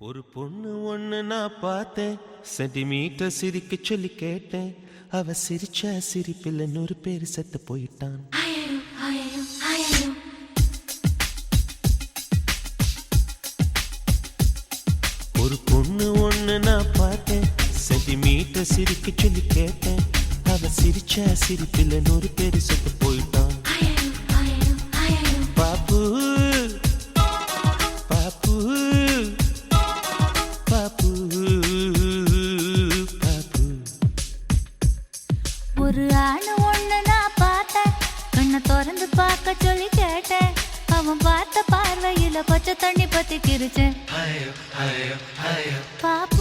ஒரு பொண்ணு ஒண்ணு நான் பார்த்தேன், சென்டிமீட்டர் சிரிக்க சொல்லி கேட்டேன். அவ சிரிச்ச சிரிப்பில் 100 பேர் செத்து போயிட்டான். ஒரு பொண்ணு ஒண்ணு நான் பார்த்தேன், சென்டிமீட்டர் சிரிக்க சொல்லி கேட்டேன். அவ சிரிச்ச சிரிப்பில் 100 பேர் செத்து போயிட்டான். பாப்பு பாப்பு பாப்பு பாப்பு. ஒரு ஆணு ஒண்ணு நான் பார்த்தேன், கண்ணை திறந்து பார்க்க சொல்லி கேட்டேன். அவன் பார்த்த பார்வையில பச்சை தண்ணி பத்தி கிரிச்சேன். பாப்பு